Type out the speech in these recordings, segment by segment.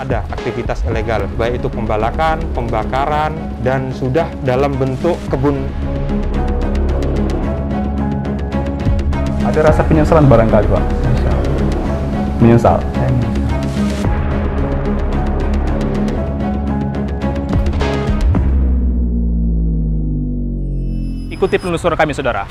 ada aktivitas ilegal, baik itu pembalakan, pembakaran, dan sudah dalam bentuk kebun. Ada rasa penyesalan barangkali, Pak? Menyesal. Ikuti penelusuran kami, saudara.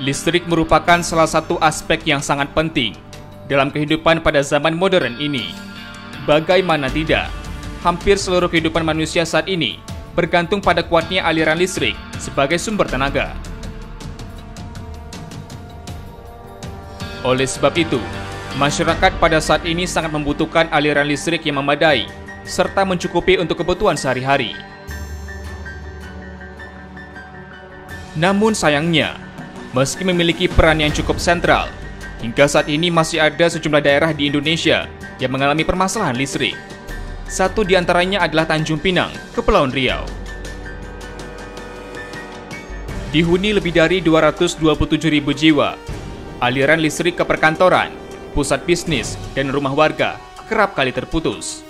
Listrik merupakan salah satu aspek yang sangat penting dalam kehidupan pada zaman modern ini. Bagaimana tidak, hampir seluruh kehidupan manusia saat ini bergantung pada kuatnya aliran listrik sebagai sumber tenaga. Oleh sebab itu, masyarakat pada saat ini sangat membutuhkan aliran listrik yang memadai serta mencukupi untuk kebutuhan sehari-hari. Namun sayangnya, meski memiliki peran yang cukup sentral, hingga saat ini masih ada sejumlah daerah di Indonesia yang mengalami permasalahan listrik. Satu di antaranya adalah Tanjung Pinang, Kepulauan Riau. Dihuni lebih dari 227.000 jiwa, aliran listrik ke perkantoran, pusat bisnis, dan rumah warga kerap kali terputus.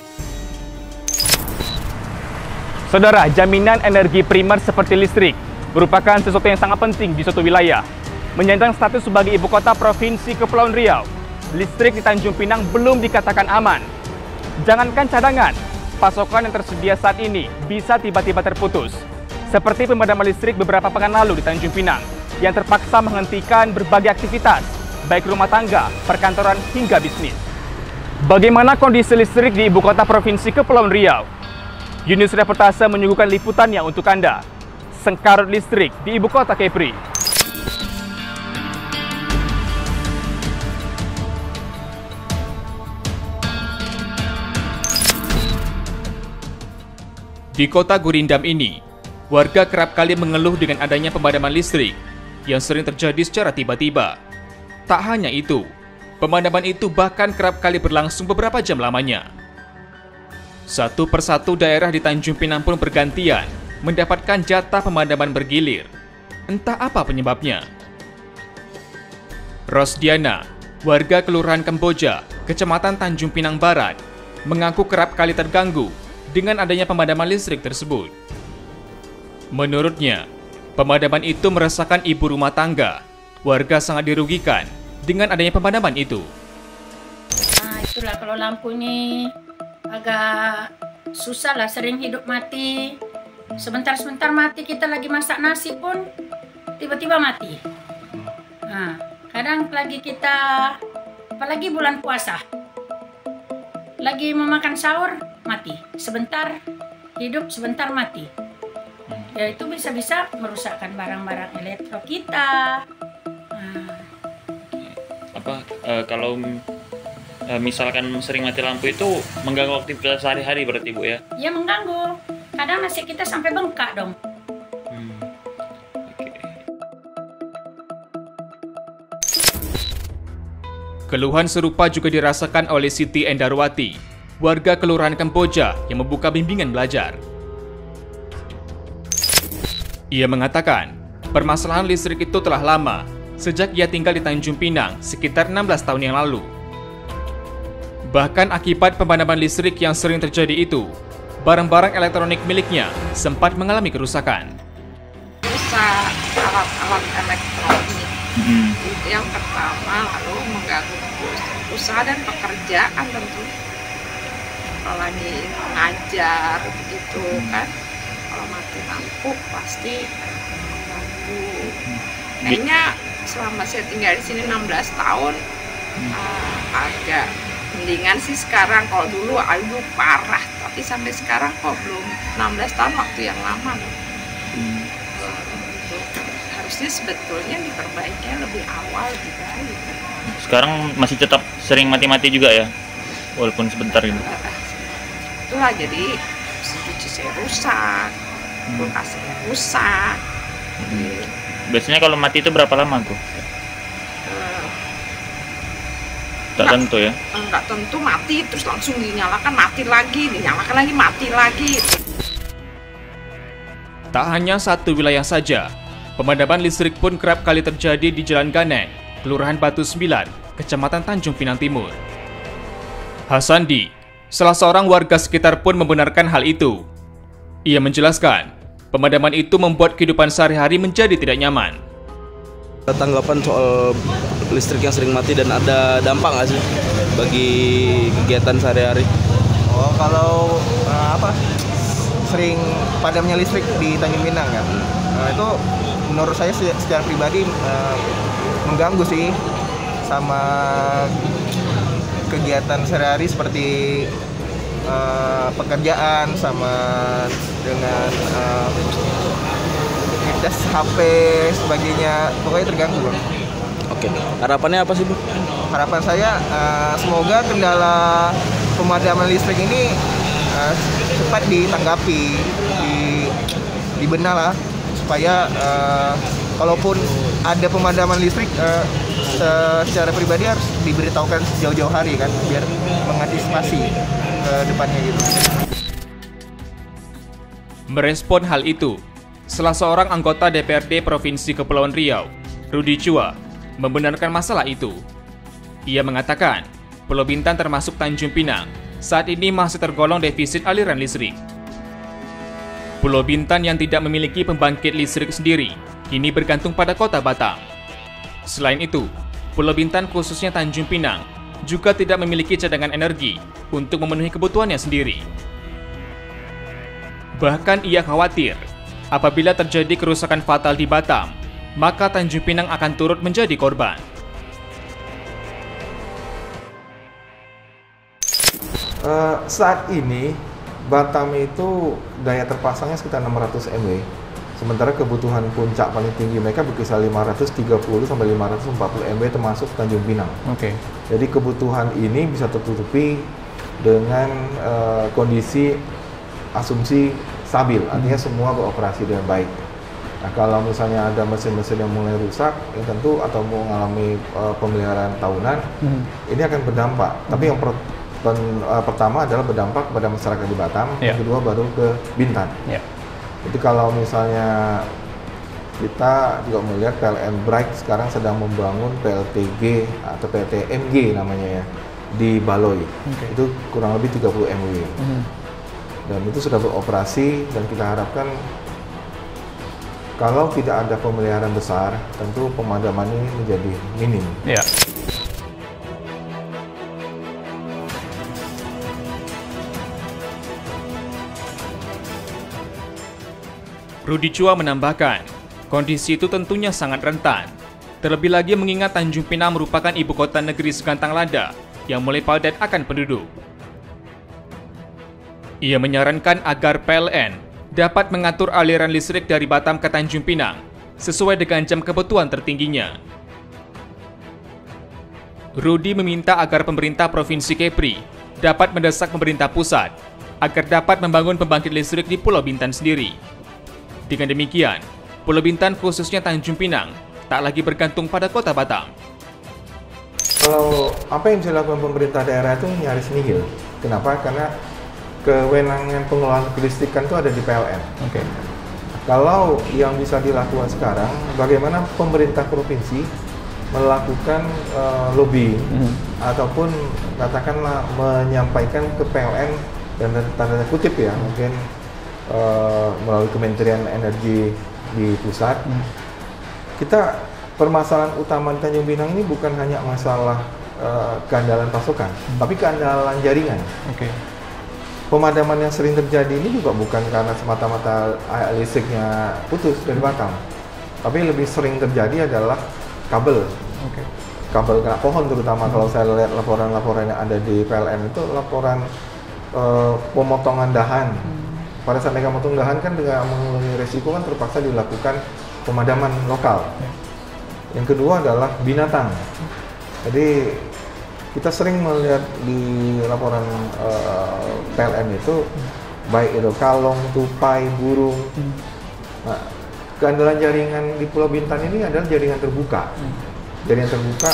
Saudara, jaminan energi primer seperti listrik merupakan sesuatu yang sangat penting di suatu wilayah. Menyandang status sebagai ibu kota Provinsi Kepulauan Riau, listrik di Tanjung Pinang belum dikatakan aman. Jangankan cadangan, pasokan yang tersedia saat ini bisa tiba-tiba terputus. Seperti pemadaman listrik beberapa pekan lalu di Tanjung Pinang, yang terpaksa menghentikan berbagai aktivitas, baik rumah tangga, perkantoran, hingga bisnis. Bagaimana kondisi listrik di ibu kota Provinsi Kepulauan Riau? Unit Reportase menyuguhkan liputannya untuk Anda. Sengkarut listrik di ibu kota Kepri. Di kota Gurindam ini, warga kerap kali mengeluh dengan adanya pemadaman listrik yang sering terjadi secara tiba-tiba. Tak hanya itu, pemadaman itu bahkan kerap kali berlangsung beberapa jam lamanya. Satu persatu daerah di Tanjung Pinang pun bergantian mendapatkan jatah pemadaman bergilir. Entah apa penyebabnya. Rosdiana, warga Kelurahan Kamboja, Kecamatan Tanjung Pinang Barat, mengaku kerap kali terganggu dengan adanya pemadaman listrik tersebut. Menurutnya, pemadaman itu meresahkan ibu rumah tangga. Warga sangat dirugikan dengan adanya pemadaman itu. Itulah kalau lampu ini agak susah lah, sering hidup mati. Sebentar-sebentar mati, kita lagi masak nasi pun tiba-tiba mati. Nah, kadang lagi kita, apalagi bulan puasa, lagi memakan sahur, mati. Sebentar hidup, sebentar mati. Ya itu bisa-bisa merusakkan barang-barang elektro kita. Kalau misalkan sering mati lampu itu mengganggu aktivitas sehari-hari berarti Bu ya? Ya mengganggu. Kadang nasi kita sampai bengkak dong. Keluhan serupa juga dirasakan oleh Siti Endarwati, warga Kelurahan Kamboja yang membuka bimbingan belajar. Ia mengatakan, permasalahan listrik itu telah lama, sejak ia tinggal di Tanjung Pinang sekitar 16 tahun yang lalu. Bahkan akibat pemadaman listrik yang sering terjadi itu, barang-barang elektronik miliknya sempat mengalami kerusakan. Rusak alat-alat elektronik. Itu yang pertama, lalu mengganggu usaha dan pekerjaan tentu. Kalau lagi ngajar begitu kan, kalau mati lampu pasti mengganggu. Kayaknya selama saya tinggal di sini 16 tahun agak mendingan sih sekarang. Kalau dulu aduh parah, tapi sampai sekarang kok belum 16 tahun, waktu yang lama loh. Harusnya sebetulnya diperbaikinya lebih awal lebih baik. Sekarang masih tetap sering mati-mati juga ya, walaupun sebentar gitu. Itulah, jadi mesin cuci saya rusak, kulkas saya rusak. Biasanya kalau mati itu berapa lama tuh? Tak tentu ya? Enggak tentu, mati terus langsung dinyalakan, mati lagi, dinyalakan lagi, mati lagi. Tak hanya satu wilayah saja, pemadaman listrik pun kerap kali terjadi di Jalan Ganeng, Kelurahan Batu 9, Kecamatan Tanjung Pinang Timur. Hasandi, salah seorang warga sekitar pun membenarkan hal itu. Ia menjelaskan, pemadaman itu membuat kehidupan sehari-hari menjadi tidak nyaman. Tanggapan soal listrik yang sering mati dan ada dampak nggak sih bagi kegiatan sehari-hari? Oh, kalau sering padamnya listrik di Tanjung Pinang kan, itu menurut saya secara pribadi mengganggu sih sama kegiatan sehari-hari seperti pekerjaan sama dengan tes HP sebagainya, pokoknya terganggu Bang. Oke, harapannya apa sih Bu? Harapan saya semoga kendala pemadaman listrik ini cepat ditanggapi, dibenahi lah, supaya kalaupun ada pemadaman listrik secara pribadi harus diberitahukan jauh-jauh hari kan, biar mengantisipasi ke depannya gitu. Merespon hal itu, salah seorang anggota DPRD Provinsi Kepulauan Riau, Rudi Chua, membenarkan masalah itu. Ia mengatakan, Pulau Bintan termasuk Tanjung Pinang saat ini masih tergolong defisit aliran listrik. Pulau Bintan yang tidak memiliki pembangkit listrik sendiri, kini bergantung pada Kota Batam. Selain itu, Pulau Bintan khususnya Tanjung Pinang juga tidak memiliki cadangan energi untuk memenuhi kebutuhannya sendiri. Bahkan ia khawatir, apabila terjadi kerusakan fatal di Batam, maka Tanjung Pinang akan turut menjadi korban. Saat ini Batam itu daya terpasangnya sekitar 600 MW, sementara kebutuhan puncak paling tinggi mereka berkisar 530 sampai 540 MW termasuk Tanjung Pinang. Jadi kebutuhan ini bisa tertutupi dengan kondisi asumsi stabil, artinya semua beroperasi dengan baik. Nah, kalau misalnya ada mesin-mesin yang mulai rusak, ya tentu atau mengalami pemeliharaan tahunan, ini akan berdampak. Tapi yang pertama adalah berdampak kepada masyarakat di Batam, yang kedua baru ke Bintan. Jadi kalau misalnya kita juga melihat PLN Bright sekarang sedang membangun PLTG atau PLTMG namanya ya, di Baloi. Itu kurang lebih 30 MW. Dan itu sudah beroperasi, dan kita harapkan kalau tidak ada pemeliharaan besar, tentu pemadaman ini menjadi minim. Rudi Chua menambahkan, kondisi itu tentunya sangat rentan. Terlebih lagi mengingat Tanjung Pinang merupakan ibu kota negeri segantang lada yang mulai padat akan penduduk. Ia menyarankan agar PLN dapat mengatur aliran listrik dari Batam ke Tanjung Pinang sesuai dengan jam kebutuhan tertingginya. Rudi meminta agar pemerintah Provinsi Kepri dapat mendesak pemerintah pusat agar dapat membangun pembangkit listrik di Pulau Bintan sendiri. Dengan demikian, Pulau Bintan khususnya Tanjung Pinang tak lagi bergantung pada Kota Batam. Kalau apa yang bisa dilakukan pemerintah daerah itu nyaris nihil. Kenapa? Karena kewenangan pengelolaan kelistrikan itu ada di PLN. Kalau yang bisa dilakukan sekarang, bagaimana pemerintah provinsi melakukan lobbying ataupun katakanlah menyampaikan ke PLN dan tanda kutip ya, mungkin melalui Kementerian Energi di pusat, kita permasalahan utama di Tanjung Pinang ini bukan hanya masalah keandalan pasokan, tapi keandalan jaringan. Pemadaman yang sering terjadi ini juga bukan karena semata-mata listriknya putus dari Batam, tapi lebih sering terjadi adalah kabel. Kabel kena pohon terutama. Kalau saya lihat laporan-laporan yang ada di PLN itu laporan pemotongan dahan. Pada saat mereka memotong dahan kan dengan mengurangi resiko kan terpaksa dilakukan pemadaman lokal. Yang kedua adalah binatang. Jadi kita sering melihat di laporan PLN itu baik itu kalong, tupai, burung. Nah, keandalan jaringan di Pulau Bintan ini adalah jaringan terbuka. Jaringan terbuka.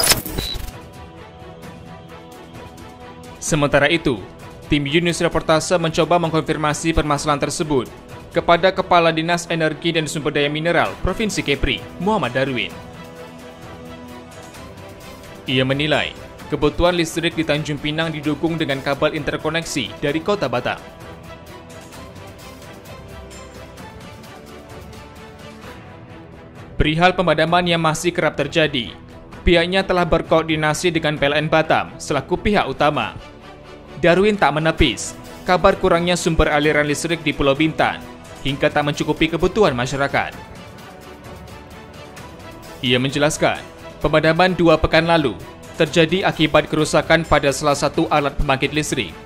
Sementara itu, tim Yunus Reportase mencoba mengkonfirmasi permasalahan tersebut kepada Kepala Dinas Energi dan Sumber Daya Mineral Provinsi Kepri, Muhammad Darwin. Ia menilai kebutuhan listrik di Tanjung Pinang didukung dengan kabel interkoneksi dari Kota Batam. Perihal pemadaman yang masih kerap terjadi, pihaknya telah berkoordinasi dengan PLN Batam selaku pihak utama. Darwin tak menepis kabar kurangnya sumber aliran listrik di Pulau Bintan hingga tak mencukupi kebutuhan masyarakat. Ia menjelaskan, pemadaman 2 pekan lalu terjadi akibat kerusakan pada salah satu alat pembangkit listrik.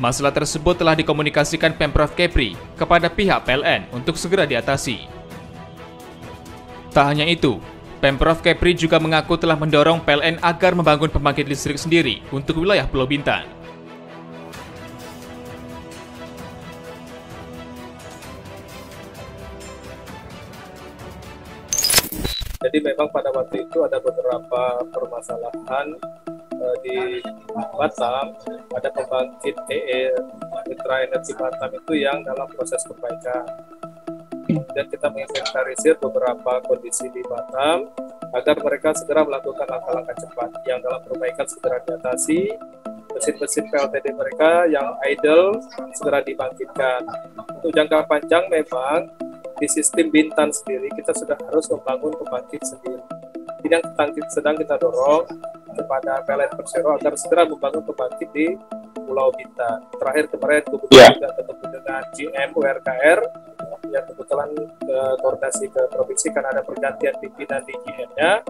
Masalah tersebut telah dikomunikasikan Pemprov Kepri kepada pihak PLN untuk segera diatasi. Tak hanya itu, Pemprov Kepri juga mengaku telah mendorong PLN agar membangun pembangkit listrik sendiri untuk wilayah Pulau Bintan. Jadi memang pada waktu itu ada beberapa permasalahan di Batam, ada pembangkit Mitra Energi Batam itu yang dalam proses perbaikan. Dan kita menginventarisir beberapa kondisi di Batam agar mereka segera melakukan langkah-langkah cepat yang dalam perbaikan segera diatasi, mesin-mesin PLTD mereka yang idle segera dibangkitkan. Untuk jangka panjang memang di sistem Bintan sendiri kita sudah harus membangun pembangkit sendiri. Ini yang sedang kita dorong kepada PLN Persero agar segera membangun pembangkit di Pulau Bintan. Terakhir kemarin kebetulan juga ketemu dengan GM URKR yang kebetulan koordinasi ke provinsi karena ada pergantian pimpinan di GM-nya.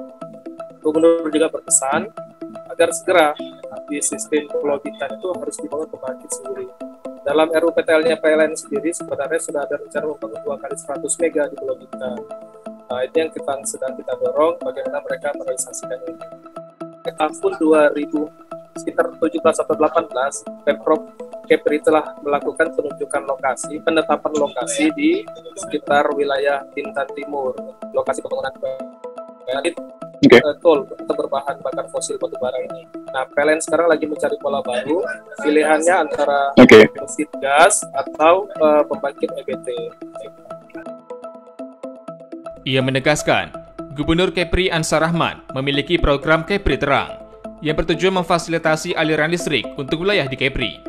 Gubernur juga berpesan agar segera di sistem Pulau Bintan itu harus dibangun pembangkit sendiri. Dalam RUPTL-nya PLN sendiri sebenarnya sudah ada rencana membangun 2 kali 100 mega di Pulau Bintan. Nah, itu yang sedang kita dorong bagaimana mereka merealisasikan ini. Tahun 2000, sekitar 17 atau 18, Pemprov Kepri telah melakukan penetapan lokasi di sekitar wilayah Bintan Timur, lokasi pembangunan tol untuk berbahan bakar fosil batubara ini. Nah, PLN sekarang lagi mencari pola baru, pilihannya antara mesin gas atau pembangkit EBT. Ia menegaskan, Gubernur Kepri Ansar Rahman memiliki program Kepri Terang yang bertujuan memfasilitasi aliran listrik untuk wilayah di Kepri.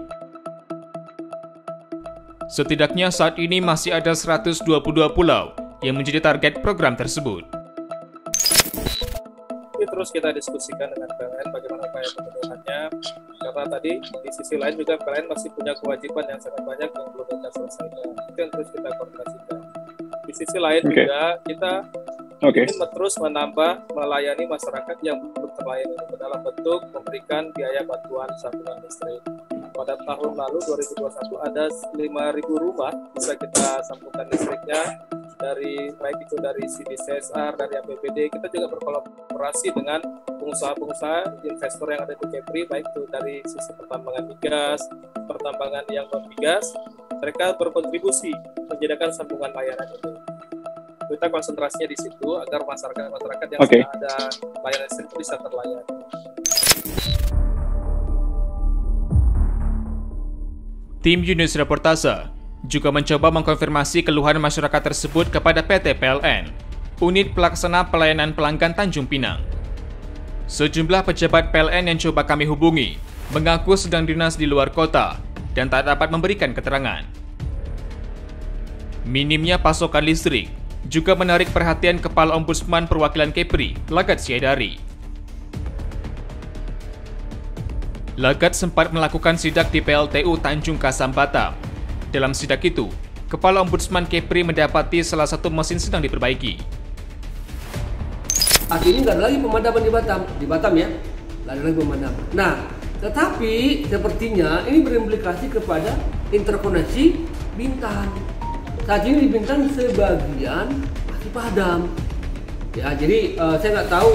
Setidaknya saat ini masih ada 122 pulau yang menjadi target program tersebut. Terus kita diskusikan dengan PLN bagaimana upaya pemenuhannya, karena tadi di sisi lain juga PLN masih punya kewajiban yang sangat banyak yang belum kita selesaikan. Itu yang terus kita koordinasikan. Di sisi lain juga kita ingin terus melayani masyarakat yang belum terlayani dalam bentuk memberikan biaya bantuan sambungan listrik. Pada tahun lalu 2021 ada 5.000 rumah bisa kita sambungkan listriknya, dari baik itu dari CSR, dari APBD. Kita juga berkolaborasi dengan pengusaha-pengusaha investor yang ada di Kepri, baik itu dari sisi pertambangan migas, pertambangan yang non migas. Mereka berkontribusi menyediakan sambungan layanan itu. Kita konsentrasinya di situ agar masyarakat yang sudah ada layanan listrik bisa terlayani. Tim Yunus Reportase juga mencoba mengkonfirmasi keluhan masyarakat tersebut kepada PT PLN, Unit Pelaksana Pelayanan Pelanggan Tanjung Pinang. Sejumlah pejabat PLN yang coba kami hubungi mengaku sedang dinas di luar kota dan tak dapat memberikan keterangan. Minimnya pasokan listrik juga menarik perhatian Kepala Ombudsman Perwakilan Kepri, Lagat Syedari. Lagat sempat melakukan sidak di PLTU Tanjung Kasam, Batam. Dalam sidak itu, Kepala Ombudsman Kepri mendapati salah satu mesin sedang diperbaiki. Akhirnya nggak ada lagi pemadaman di Batam ya, nggak ada lagi pemadaman. Nah, tetapi sepertinya ini berimplikasi kepada interkoneksi Bintan. Saat ini di Bintan sebagian masih padam. Ya, jadi saya nggak tahu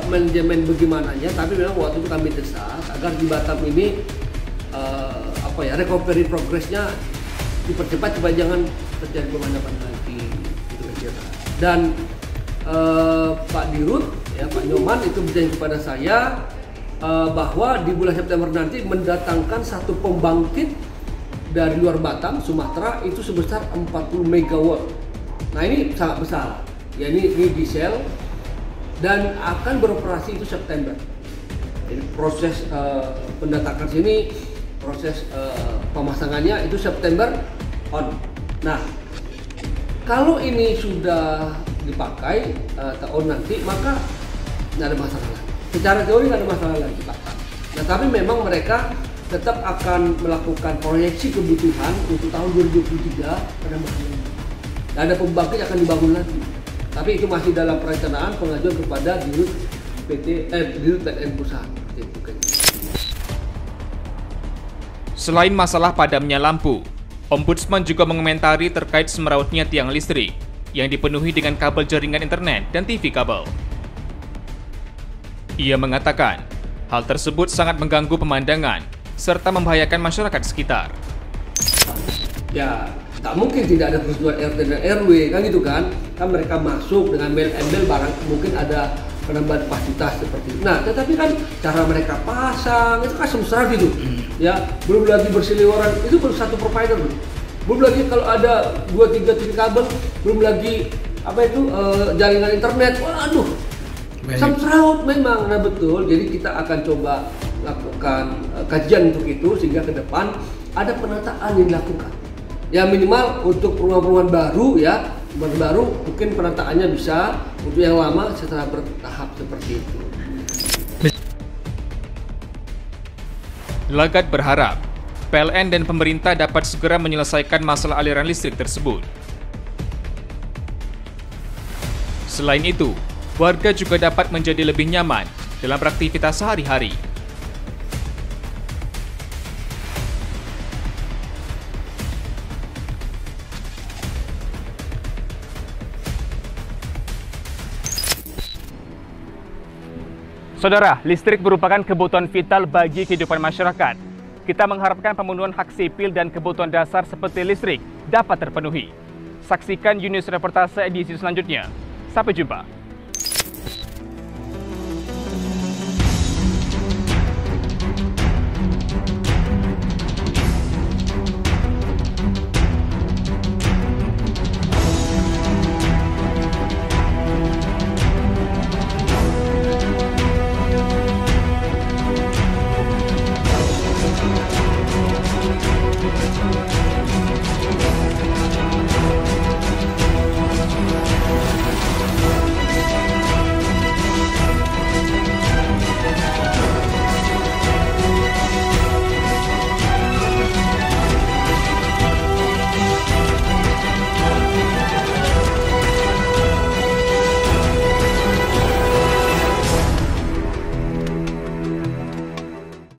manajemen bagaimananya, tapi memang waktu itu kami desak agar di Batam ini recovery progresnya dipercepat supaya jangan terjadi pemadaman lagi gitu kira. Dan Pak Dirut, ya Pak Nyoman itu berjanji kepada saya bahwa di bulan September nanti mendatangkan satu pembangkit dari luar Batam, Sumatera itu sebesar 40 megawatt. Nah ini sangat besar. Ya ini diesel dan akan beroperasi itu September. Jadi proses pendatangan sini, proses pemasangannya itu September on. Nah, kalau ini sudah dipakai tahun nanti, maka nggak ada masalah lagi. Secara teori nggak ada masalah lagi, Pak. Nah, tapi memang mereka tetap akan melakukan proyeksi kebutuhan untuk tahun 2023 pada masa ini. Dan ada pembangkit akan dibangun lagi. Tapi itu masih dalam perencanaan pengajuan kepada Dirut PLN Pusat. Selain masalah padamnya lampu, Ombudsman juga mengomentari terkait semerautnya tiang listrik yang dipenuhi dengan kabel jaringan internet dan TV kabel. Ia mengatakan, hal tersebut sangat mengganggu pemandangan serta membahayakan masyarakat sekitar. Ya, tak mungkin tidak ada persetujuan RT dan RW, kan gitu kan? Kan mereka masuk dengan embel-embel barang, mungkin ada penambahan kapasitas seperti itu. Nah, tetapi kan cara mereka pasang itu kan semsrat gitu. Ya, belum lagi berseliweran, itu baru satu provider. Belum lagi kalau ada 2-3 titik kabel, belum lagi jaringan internet. Waduh. Semsraut memang, nah betul. Jadi kita akan coba lakukan kajian untuk itu sehingga ke depan ada penataan yang dilakukan. Ya minimal untuk perumahan-perumahan baru ya, baru mungkin penataannya bisa, untuk yang lama secara bertahap seperti itu. Lagat berharap PLN dan pemerintah dapat segera menyelesaikan masalah aliran listrik tersebut. Selain itu, warga juga dapat menjadi lebih nyaman dalam beraktivitas sehari-hari. Saudara, listrik merupakan kebutuhan vital bagi kehidupan masyarakat. Kita mengharapkan pemenuhan hak sipil dan kebutuhan dasar seperti listrik dapat terpenuhi. Saksikan Yunus Reportase edisi selanjutnya. Sampai jumpa.